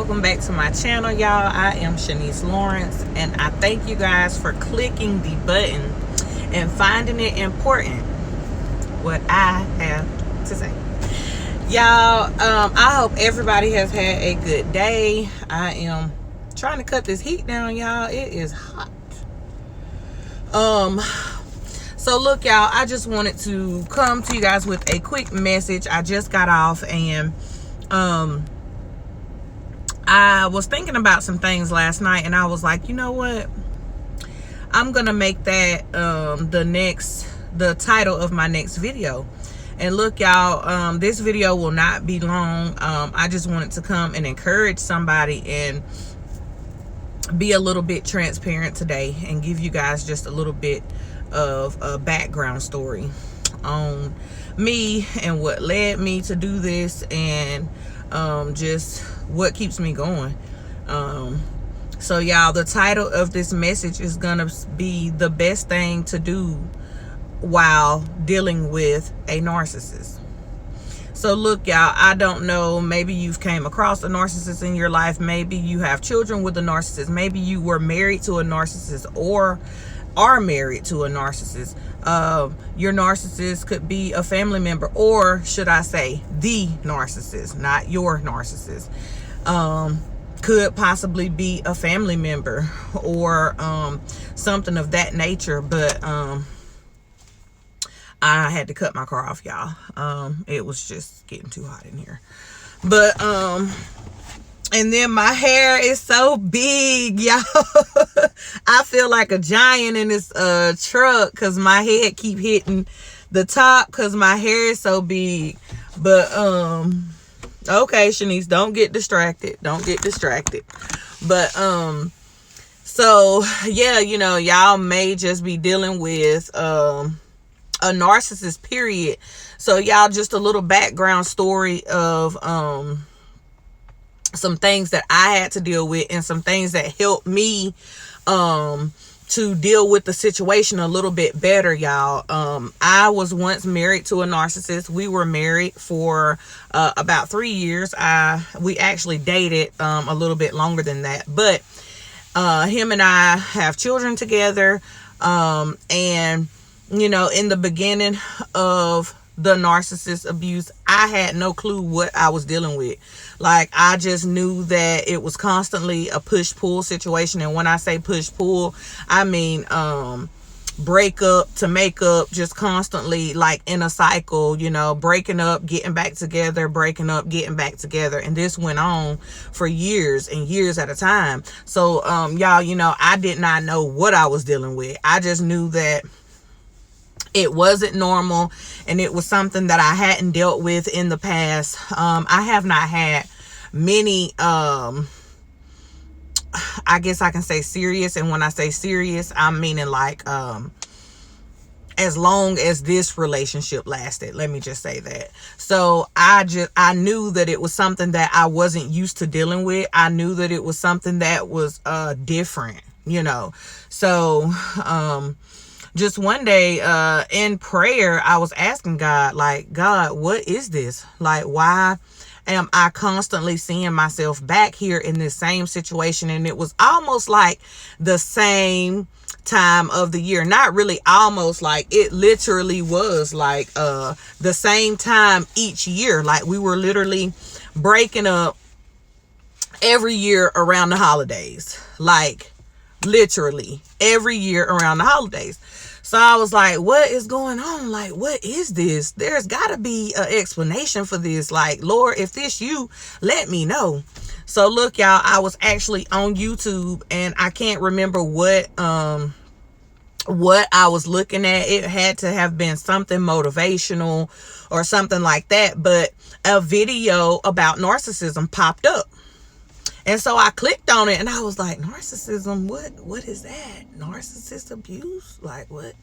welcome back to my channel, y'all. I am Sha'Nese Lawrence, and I thank you guys for clicking the button and finding it important what I have to say. Y'all, I hope everybody has had a good day. I am trying to cut this heat down, y'all. It is hot. So look, y'all, I just wanted to come to you guys with a quick message. I just got off, and I was thinking about some things last night, and I was like, you know what, I'm gonna make that the title of my next video. And look, y'all, this video will not be long. I just wanted to come and encourage somebody and be a little bit transparent today and give you guys just a little bit of a background story on me and what led me to do this, and just what keeps me going. So y'all, the title of this message is gonna be the best thing to do while dealing with a narcissist. So look, y'all, I don't know, maybe you've came across a narcissist in your life, maybe you have children with a narcissist, maybe you were married to a narcissist or are married to a narcissist. Your narcissist could be a family member, or should I say the narcissist, not your narcissist. Could possibly be a family member or something of that nature. But I had to cut my car off, y'all. It was just getting too hot in here. But and then my hair is so big, y'all. I feel like a giant in this truck because my head keep hitting the top because my hair is so big. But okay, Sha'Nese, don't get distracted. Don't get distracted. But so yeah, you know, y'all may just be dealing with a narcissist, period. So y'all, just a little background story of some things that I had to deal with and some things that helped me to deal with the situation a little bit better, y'all. I was once married to a narcissist. We were married for about 3 years. We actually dated a little bit longer than that, but him and I have children together. And you know, in the beginning of the narcissist abuse, I had no clue what I was dealing with. Like, I just knew that it was constantly a push-pull situation. And when I say push-pull, I mean break up to make up, just constantly like in a cycle, you know, breaking up, getting back together, breaking up, getting back together. And this went on for years and years at a time. So y'all, you know, I did not know what I was dealing with. I just knew that it wasn't normal, and it was something that I hadn't dealt with in the past. I have not had many, I guess I can say serious. And when I say serious, I'm meaning like, as long as this relationship lasted, let me just say that. So I knew that it was something that I wasn't used to dealing with. I knew that it was something that was, different, you know. So, just one day in prayer, I was asking God, like, God, what is this? Like, why am I constantly seeing myself back here in this same situation? And it was almost like the same time of the year. Not really almost, like it literally was like the same time each year. Like, we were literally breaking up every year around the holidays. Like, literally every year around the holidays. So I was like, what is going on? Like, what is this? There's got to be an explanation for this. Like, Lord, if this you, let me know. So look, y'all, I was actually on YouTube, and I can't remember what I was looking at. It had to have been something motivational or something like that. But a video about narcissism popped up. And so I clicked on it, and I was like, narcissism, what is that? Narcissist abuse? Like, what?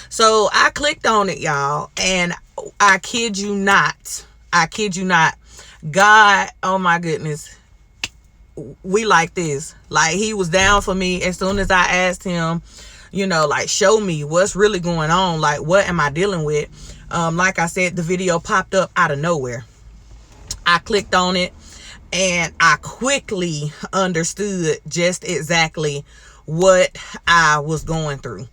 So I clicked on it, y'all, and I kid you not, God, oh my goodness, we like this. Like, he was down for me as soon as I asked him, you know, like, show me what's really going on. Like, what am I dealing with? Like I said, the video popped up out of nowhere. I clicked on it. And I quickly understood just exactly what I was going through.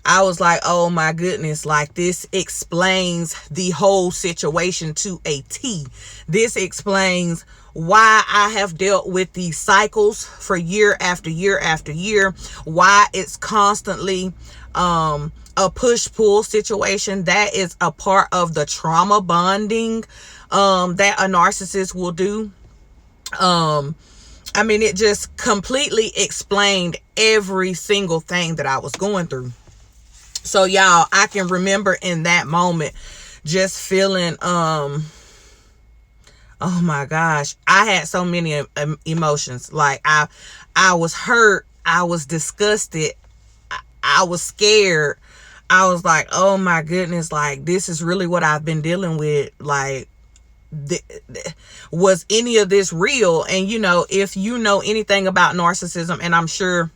I was like, oh my goodness, like this explains the whole situation to a T. This explains why I have dealt with these cycles for year after year after year, why it's constantly a push-pull situation. That is a part of the trauma bonding that a narcissist will do. I mean, it just completely explained every single thing that I was going through. So y'all, I can remember in that moment just feeling, oh my gosh, I had so many emotions. Like I was hurt. I was disgusted. I was scared. I was like, oh my goodness, like this is really what I've been dealing with. Like, was any of this real? And you know, if you know anything about narcissism, and I'm sure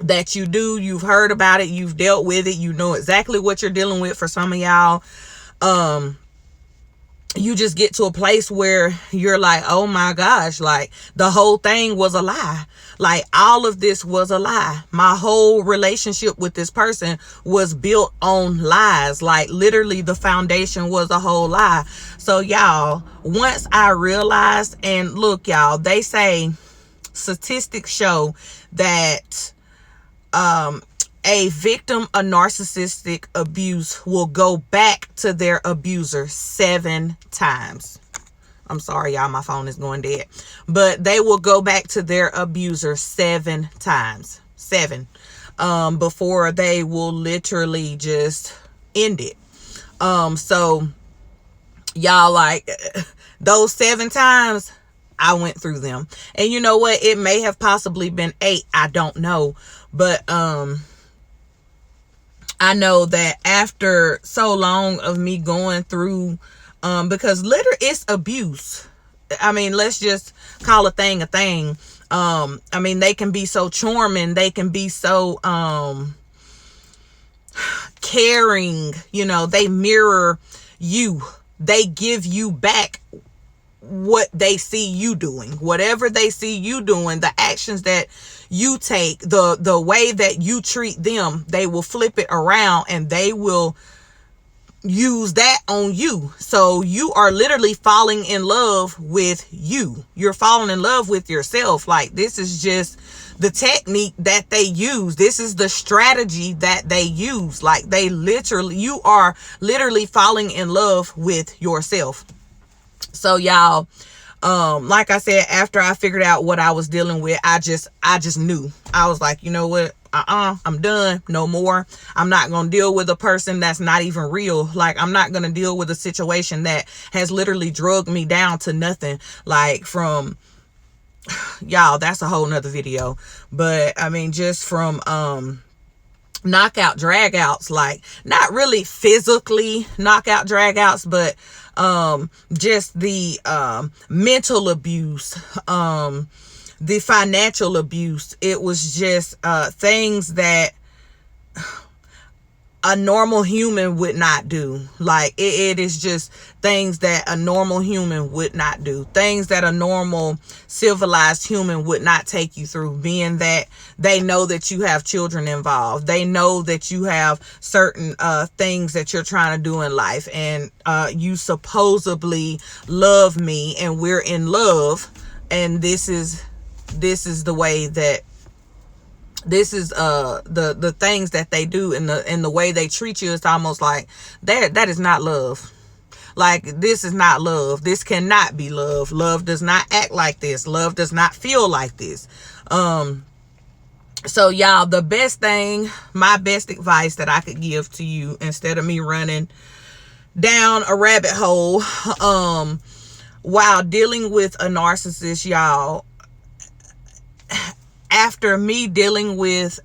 that you do, you've heard about it, you've dealt with it, you know exactly what you're dealing with. For some of y'all, you just get to a place where you're like, oh my gosh, like the whole thing was a lie. Like all of this was a lie. My whole relationship with this person was built on lies. Like literally the foundation was a whole lie. So y'all, once I realized, and look y'all, they say statistics show that a victim of narcissistic abuse will go back to their abuser 7 times. I'm sorry, y'all, my phone is going dead. But they will go back to their abuser 7 times. 7. Before they will literally just end it. So y'all, like those 7 times, I went through them. And you know what? It may have possibly been 8. I don't know. But I know that after so long of me going through, because literally it's abuse. I mean, let's just call a thing a thing. I mean, they can be so charming. They can be so caring. You know, they mirror you. They give you back what they see you doing. Whatever they see you doing, the actions that you take, the way that you treat them, they will flip it around and they will use that on you. So you are literally falling in love with you. You're falling in love with yourself. Like this is just the technique that they use. This is the strategy that they use. Like you are literally falling in love with yourself. So y'all, like I said, after I figured out what I was dealing with, I just knew. I was like, you know what? I'm done. No more. I'm not going to deal with a person that's not even real. Like, I'm not going to deal with a situation that has literally drugged me down to nothing. Like from, y'all, that's a whole nother video. But I mean, just from, knockout dragouts, like not really physically knockout dragouts, but just the mental abuse, the financial abuse. It was just things that a normal human would not do. Like it is just things that a normal human would not do. Things that a normal civilized human would not take you through, being that they know that you have children involved. They know that you have certain things that you're trying to do in life, and you supposedly love me and we're in love, and this is the way that this is the things that they do, and the way they treat you. It's almost like that is not love. Like, this is not love. This cannot be love. Love does not act like this. Love does not feel like this. So y'all, the best thing, my best advice that I could give to you, instead of me running down a rabbit hole while dealing with a narcissist, y'all, after me dealing with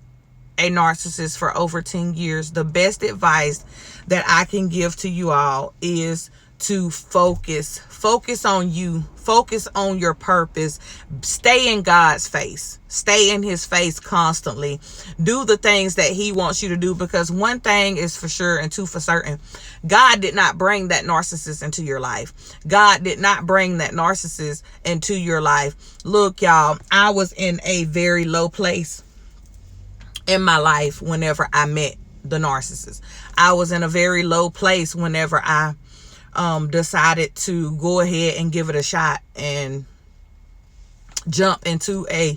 a narcissist for over 10 years, the best advice that I can give to you all is to focus on you, focus on your purpose, stay in God's face, stay in his face constantly, do the things that he wants you to do, because one thing is for sure and two for certain: God did not bring that narcissist into your life. God did not bring that narcissist into your life. Look, y'all, I was in a very low place in my life whenever I met the narcissist. I was in a very low place whenever I decided to go ahead and give it a shot and jump into a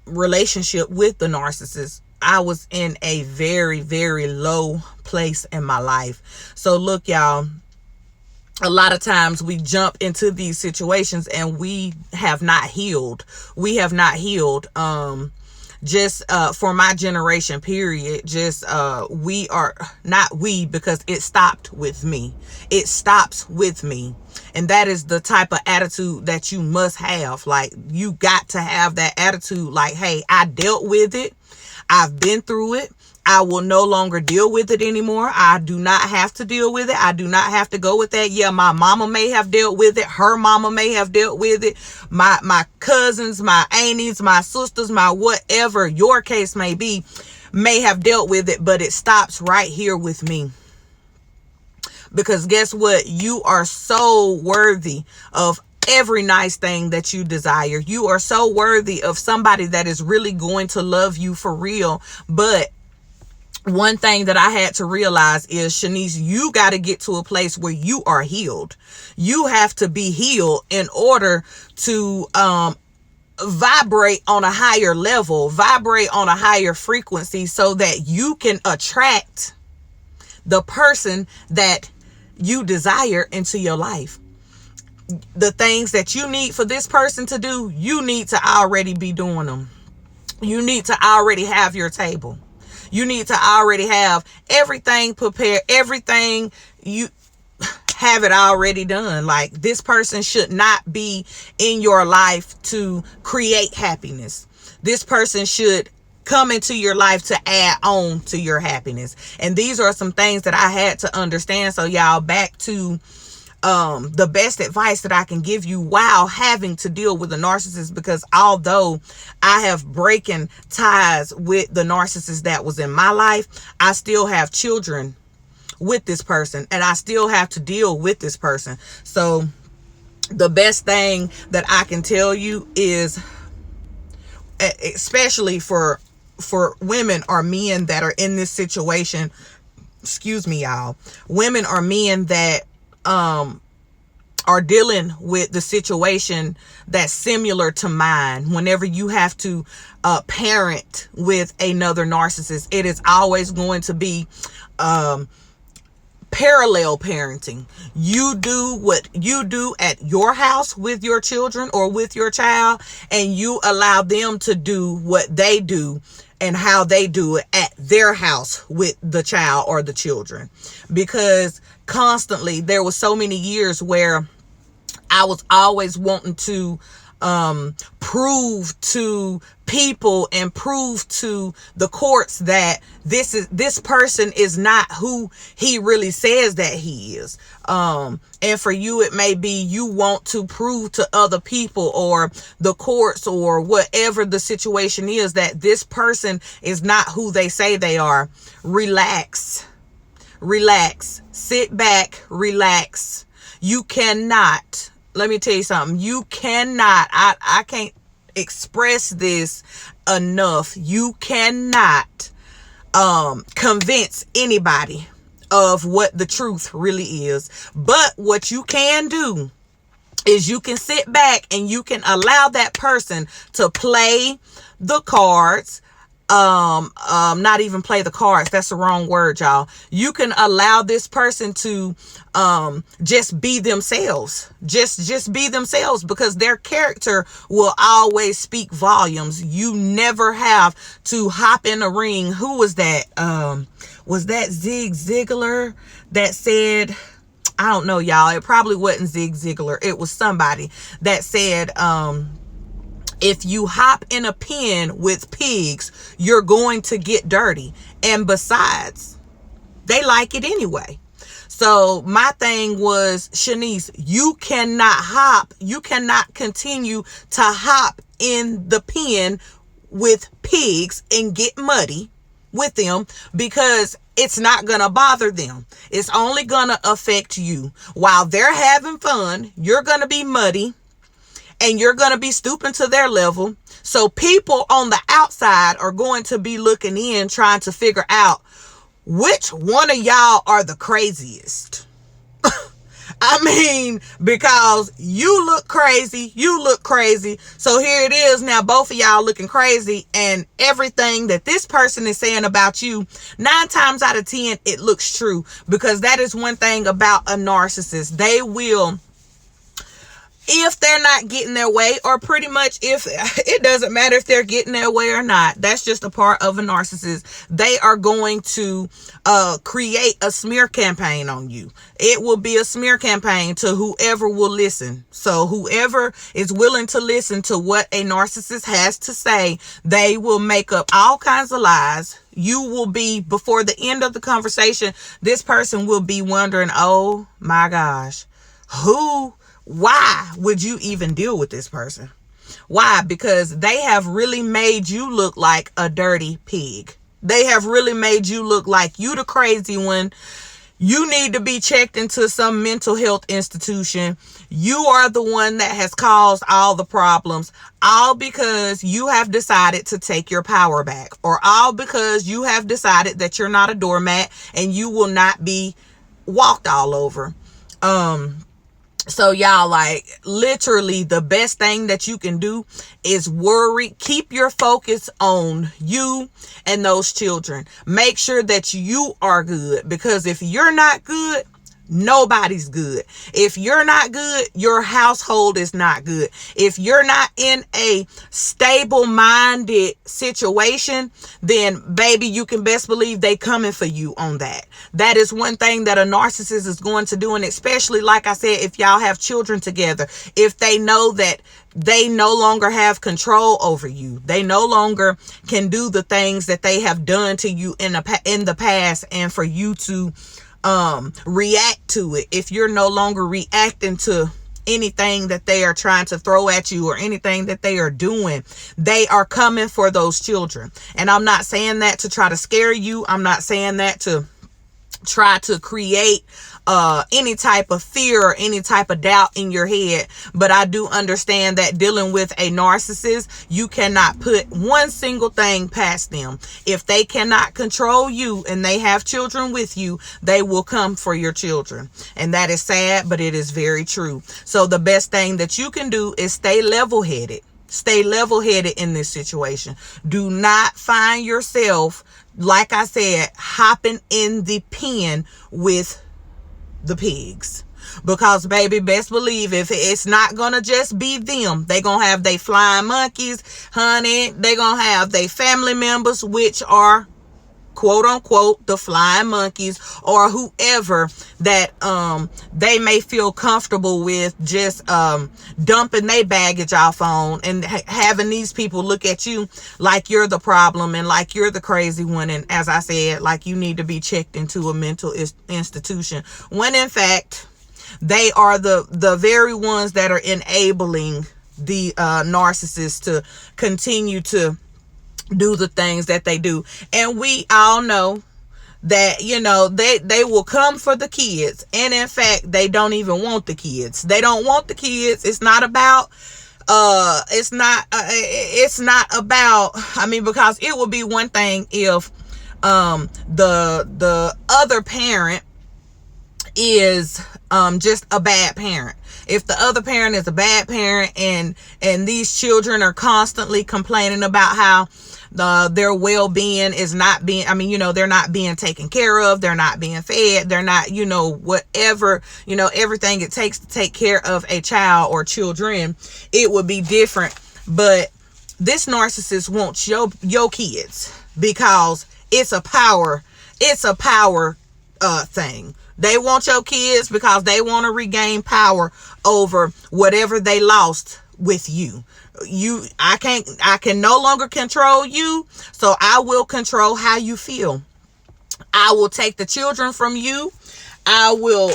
relationship with the narcissist. I was in a very, very low place in my life. So look, y'all, a lot of times we jump into these situations and we have not healed. We have not healed. Just for my generation period, just we are not we, because it stopped with me. It stops with me. And that is the type of attitude that you must have. Like, you got to have that attitude like, hey, I dealt with it. I've been through it. I will no longer deal with it anymore. I do not have to deal with it. I do not have to go with that. Yeah, my mama may have dealt with it. Her mama may have dealt with it. My cousins, my aunties, my sisters, my whatever your case may be, may have dealt with it, but it stops right here with me. Because guess what? You are so worthy of every nice thing that you desire. You are so worthy of somebody that is really going to love you for real. But one thing that I had to realize is, Sha'Nese, you got to get to a place where you are healed. You have to be healed in order to vibrate on a higher level, vibrate on a higher frequency, so that you can attract the person that you desire into your life. The things that you need for this person to do, you need to already be doing them. You need to already have your table. You need to already have everything prepared, everything, you have it already done. Like, this person should not be in your life to create happiness. This person should come into your life to add on to your happiness. And these are some things that I had to understand. So y'all, back to the best advice that I can give you while having to deal with a narcissist, because although I have broken ties with the narcissist that was in my life, I still have children with this person, and I still have to deal with this person. So the best thing that I can tell you is, especially for women or men that are in this situation, excuse me, y'all, women or men that are dealing with the situation that's similar to mine. Whenever you have to parent with another narcissist, it is always going to be parallel parenting. You do what you do at your house with your children or with your child, and you allow them to do what they do and how they do it at their house with the child or the children. Because constantly, there was so many years where I was always wanting to prove to people and prove to the courts that this person is not who he really says that he is. And for you, it may be you want to prove to other people or the courts or whatever the situation is that this person is not who they say they are. Relax. Sit back, relax. You cannot, let me tell you something. You cannot, I can't express this enough. You cannot convince anybody of what the truth really is. But what you can do is you can sit back and you can allow that person to play the cards. Not even play the cards. That's the wrong word, y'all. You can allow this person to just be themselves. Just be themselves, because their character will always speak volumes. You never have to hop in a ring. Who was that? Was that Zig Ziglar that said, I don't know, y'all. It probably wasn't Zig Ziglar. It was somebody that said, if you hop in a pen with pigs, you're going to get dirty. And besides, they like it anyway. So my thing was, Sha'Nese, you cannot continue to hop in the pen with pigs and get muddy with them, because it's not gonna bother them. It's only gonna affect you. While they're having fun, you're gonna be muddy and you're gonna be stooping to their level. So people on the outside are going to be looking in, trying to figure out which one of y'all are the craziest. I mean, because you look crazy. So here it is now, both of y'all looking crazy, and everything that this person is saying about you, 9 times out of 10, it looks true. Because that is one thing about a narcissist. They will, if they're not getting their way, or pretty much if it doesn't matter if they're getting their way or not, that's just a part of a narcissist. They are going to create a smear campaign on you. It will be a smear campaign to whoever will listen. So whoever is willing to listen to what a narcissist has to say, they will make up all kinds of lies. You will be, before the end of the conversation, this person will be wondering, oh my gosh, why would you even deal with this person? Why? Because they have really made you look like a dirty pig. They have really made you look like you the crazy one. You need to be checked into some mental health institution. You are the one that has caused all the problems, all because you have decided to take your power back, or all because you have decided that you're not a doormat and you will not be walked all over. So y'all, like, literally the best thing that you can do is keep your focus on you and those children. Make sure that you are good, because if you're not good, nobody's good. If you're not good, your household is not good. If you're not in a stable-minded situation, then baby, you can best believe they coming for you on that. That is one thing that a narcissist is going to do. And especially, like I said, if y'all have children together, if they know that they no longer have control over you, they no longer can do the things that they have done to you in the past, and for you to react to it. If you're no longer reacting to anything that they are trying to throw at you or anything that they are doing, they are coming for those children. And I'm not saying that to try to scare you. I'm not saying that to try to create any type of fear or any type of doubt in your head. But I do understand that dealing with a narcissist, you cannot put one single thing past them. If they cannot control you and they have children with you, they will come for your children. And that is sad, but it is very true. So the best thing that you can do is stay level-headed. Stay level-headed in this situation. Do not find yourself, like I said, hopping in the pen with the pigs. Because baby, best believe, if it's not gonna just be them, they gonna have they flying monkeys, honey. They gonna have they family members, which are quote unquote the flying monkeys, or whoever that they may feel comfortable with just dumping their baggage off on, and having these people look at you like you're the problem and like you're the crazy one, and as I said, like you need to be checked into a mental institution, when in fact they are the very ones that are enabling the narcissists to continue to do the things that they do. And we all know that, you know, they will come for the kids, and in fact they don't even want the kids. They don't want the kids. It's not about it's not about, I mean, because it would be one thing if the other parent is just a bad parent. If the other parent is a bad parent and these children are constantly complaining about how their well-being is not being, I mean, you know, they're not being taken care of, they're not being fed, they're not, you know, whatever, you know, everything it takes to take care of a child or children, it would be different. But this narcissist wants your kids because it's a power thing. They want your kids because they want to regain power over whatever they lost with you. I can no longer control you, so I will control how you feel. I will take the children from you. I will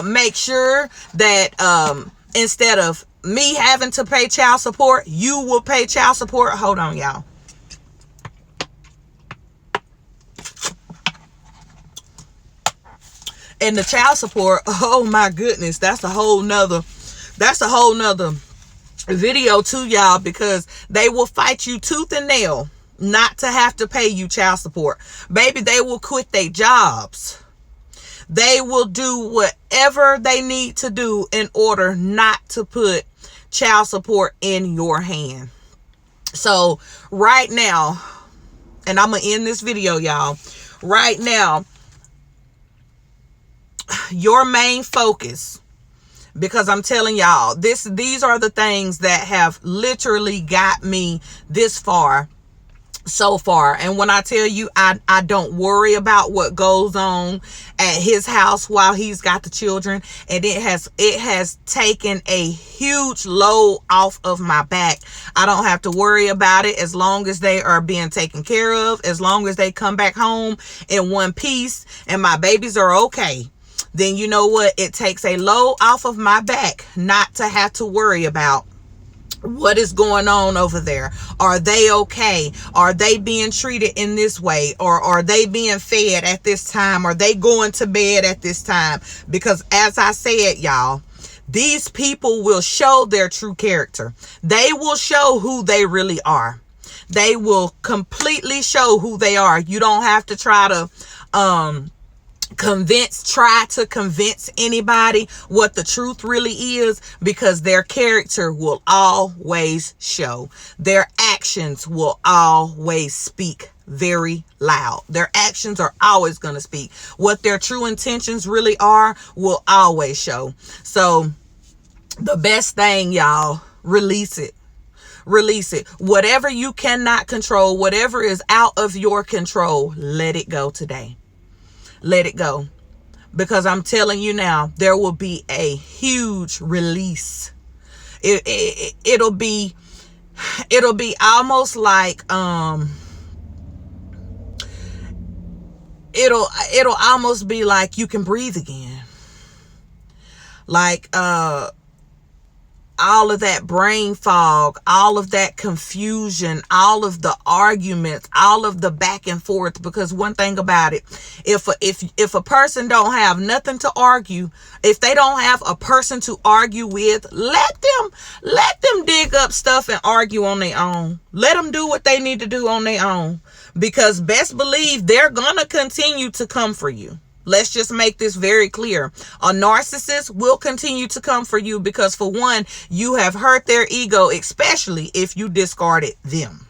make sure that instead of me having to pay child support, you will pay child support. Hold on, y'all. And the child support, oh my goodness, that's a whole nother video too, y'all, because they will fight you tooth and nail not to have to pay you child support. Baby, they will quit their jobs. They will do whatever they need to do in order not to put child support in your hand. So right now, and I'm going to end this video, y'all. Right now, your main focus, because I'm telling y'all, these are the things that have literally got me this far, so far. And when I tell you, I don't worry about what goes on at his house while he's got the children, and it has taken a huge load off of my back. I don't have to worry about it as long as they are being taken care of, as long as they come back home in one piece and my babies are okay. Then you know what? It takes a load off of my back not to have to worry about what is going on over there. Are they okay? Are they being treated in this way? Or are they being fed at this time? Are they going to bed at this time? Because as I said, y'all, these people will show their true character. They will show who they really are. They will completely show who they are. You don't have to try to try to convince anybody what the truth really is, because their character will always show. Their actions will always speak very loud. Their actions are always going to speak. What their true intentions really are will always show. So the best thing, y'all, release it. Release it. Whatever you cannot control, whatever is out of your control, let it go today. Let it go. Because I'm telling you now, there will be a huge release. It'll be almost like it'll almost be like you can breathe again. Like all of that brain fog, all of that confusion, all of the arguments, all of the back and forth. Because one thing about it, if a person don't have nothing to argue, if they don't have a person to argue with, let them dig up stuff and argue on their own. Let them do what they need to do on their own. Because best believe they're gonna continue to come for you. Let's just make this very clear. A narcissist will continue to come for you because, for one, you have hurt their ego, especially if you discarded them.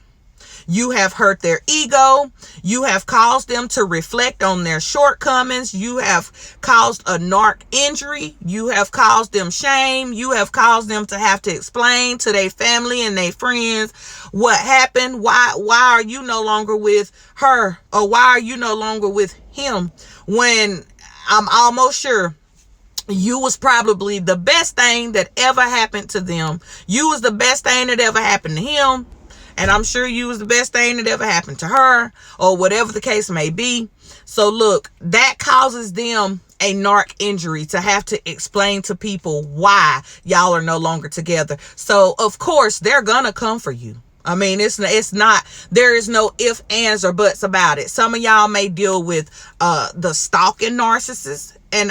You have hurt their ego. You have caused them to reflect on their shortcomings. You have caused a narc injury. You have caused them shame. You have caused them to have to explain to their family and their friends what happened. Why are you no longer with her, or why are you no longer with him, when I'm almost sure you was probably the best thing that ever happened to them. You was the best thing that ever happened to him. And I'm sure you was the best thing that ever happened to her, or whatever the case may be. So look, that causes them a narc injury to have to explain to people why y'all are no longer together. So of course they're gonna come for you. I mean, it's not, there is no ifs, ands, or buts about it. Some of y'all may deal with the stalking narcissist. And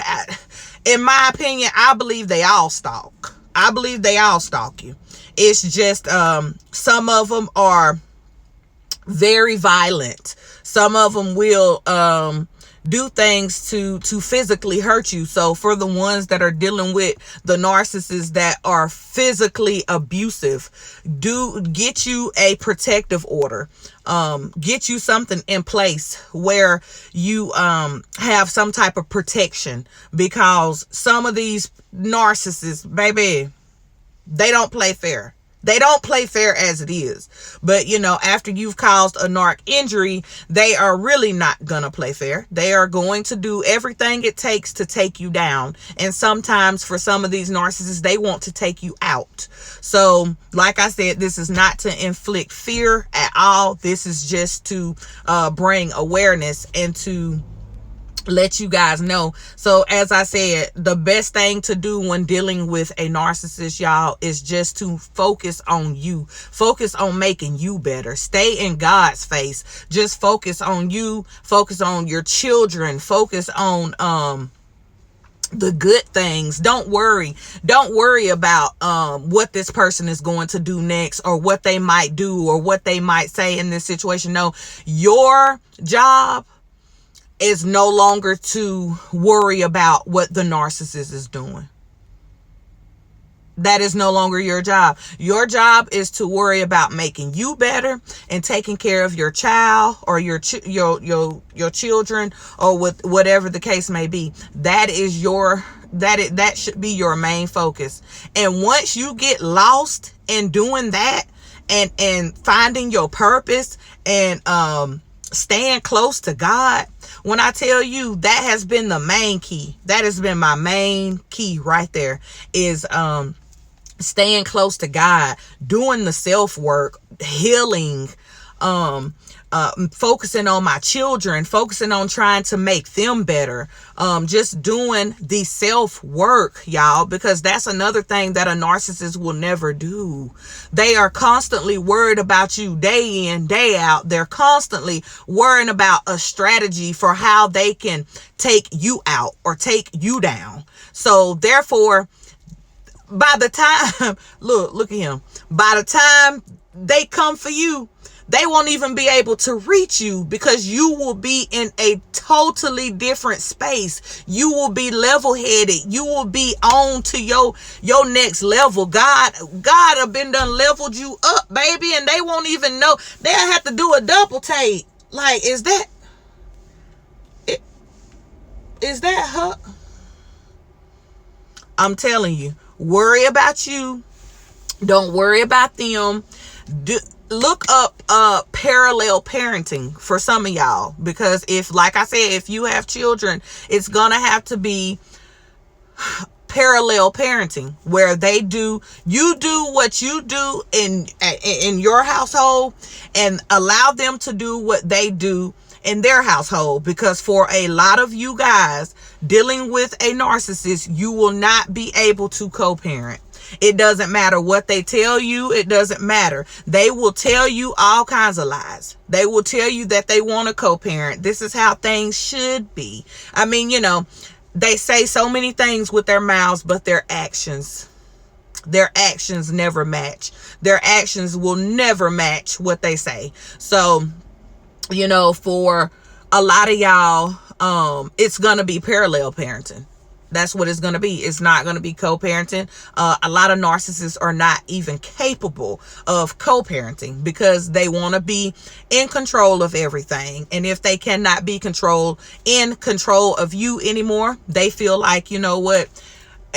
in my opinion, I believe they all stalk. I believe they all stalk you. It's just some of them are very violent. Some of them will do things to physically hurt you. So for the ones that are dealing with the narcissists that are physically abusive, get you a protective order. Get you something in place where you have some type of protection, because some of these narcissists, baby, they don't play fair. They don't play fair as it is. But, you know, after you've caused a narc injury, they are really not going to play fair. They are going to do everything it takes to take you down. And sometimes for some of these narcissists, they want to take you out. So, like I said, this is not to inflict fear at all. This is just to bring awareness and to let you guys know. So as I said, the best thing to do when dealing with a narcissist, y'all, is just to focus on you. Focus on making you better. Stay in God's face. Just focus on you. Focus on your children. Focus on the good things. Don't worry about what this person is going to do next, or what they might do, or what they might say in this situation. No, your job is no longer to worry about what the narcissist is doing. That is no longer your job. Your job is to worry about making you better and taking care of your child, or your children, or with whatever the case may be. That is that should be your main focus. And once you get lost in doing that, and finding your purpose, and staying close to God, when I tell you, that has been the main key. That has been my main key right there, is staying close to God, doing the self-work, healing, focusing on my children, focusing on trying to make them better, just doing the self-work, y'all, because that's another thing that a narcissist will never do. They are constantly worried about you day in, day out. They're constantly worrying about a strategy for how they can take you out or take you down. So therefore, by the time, look at him, by the time they come for you, they won't even be able to reach you, because you will be in a totally different space. You will be level-headed. You will be on to your next level. God have been done leveled you up, baby, and they won't even know. They'll have to do a double take. Like, is that her? I'm telling you, worry about you. Don't worry about them. Look up parallel parenting for some of y'all, because like I said, if you have children, it's gonna have to be parallel parenting, where you do what you do in your household, and allow them to do what they do in their household. Because for a lot of you guys dealing with a narcissist, you will not be able to co-parent. It doesn't matter what they tell you. It doesn't matter. They will tell you all kinds of lies. They will tell you that they want to co-parent. This is how things should be. I mean, they say so many things with their mouths, but their actions never match. Their actions will never match what they say. So, for a lot of y'all, it's going to be parallel parenting. That's what it's going to be. It's not going to be co-parenting. A lot of narcissists are not even capable of co-parenting, because they want to be in control of everything. And if they cannot be in control of you anymore, they feel like, you know what?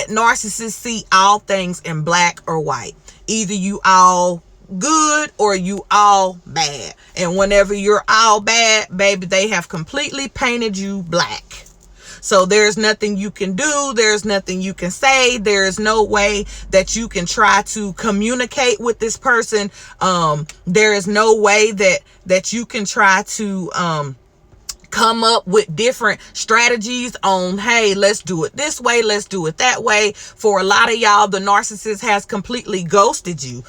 Narcissists see all things in black or white. Either you all good or you all bad. And whenever you're all bad, baby, they have completely painted you black. So there's nothing you can do. There's nothing you can say. There is no way that you can try to communicate with this person. There is no way that you can try to come up with different strategies on, hey, let's do it this way, let's do it that way. For a lot of y'all, the narcissist has completely ghosted you,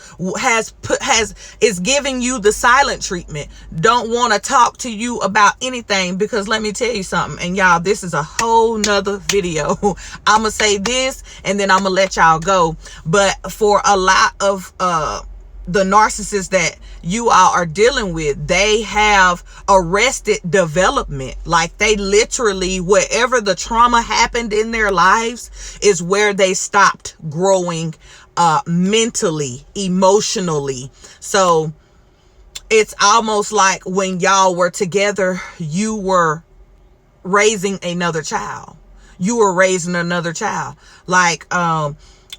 is giving you the silent treatment, don't want to talk to you about anything. Because let me tell you something, and y'all, this is a whole nother video. I'm gonna say this and then I'm gonna let y'all go. But for a lot of the narcissists that you all are dealing with, they have arrested development. Like, they literally, wherever the trauma happened in their lives is where they stopped growing mentally, emotionally. So it's almost like when y'all were together, you were raising another child. Like,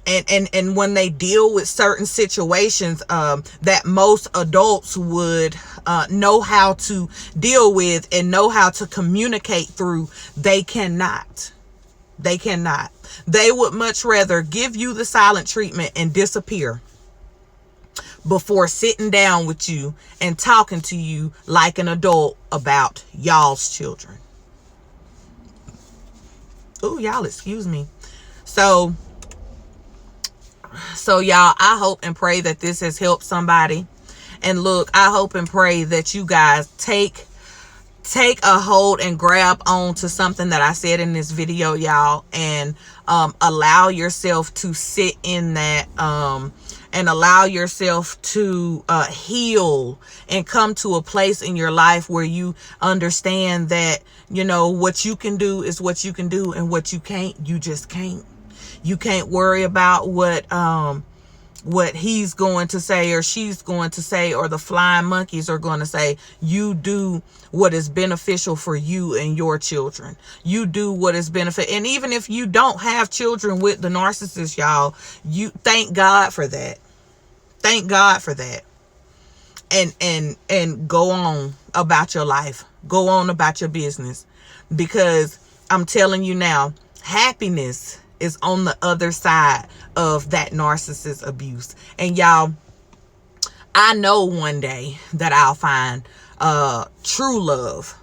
and when they deal with certain situations that most adults would know how to deal with and know how to communicate through, they cannot. They would much rather give you the silent treatment and disappear before sitting down with you and talking to you like an adult about y'all's children. Ooh, y'all, excuse me. So y'all, I hope and pray that this has helped somebody. And look, I hope and pray that you guys take a hold and grab on to something that I said in this video, y'all, and allow yourself to sit in that, and allow yourself to heal and come to a place in your life where you understand that, you know, what you can do is what you can do, and what you can't, you just can't. You can't worry about what he's going to say or she's going to say or the flying monkeys are going to say. You do what is beneficial for you and your children. You do what is beneficial. And even if you don't have children with the narcissist, y'all, you thank God for that. Thank God for that. And go on about your life. Go on about your business. Because I'm telling you now, happiness is on the other side of that narcissist abuse. And y'all, I know one day that I'll find true love.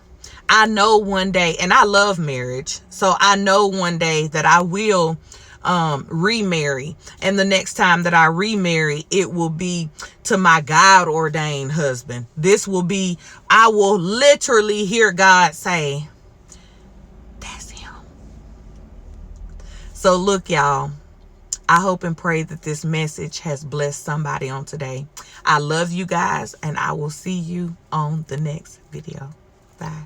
I know one day, and I love marriage, so I know one day that I will remarry. And the next time that I remarry, it will be to my God ordained husband. This will be, I will literally hear God say, that's him. So look, y'all, I hope and pray that this message has blessed somebody on today. I love you guys, and I will see you on the next video. Bye.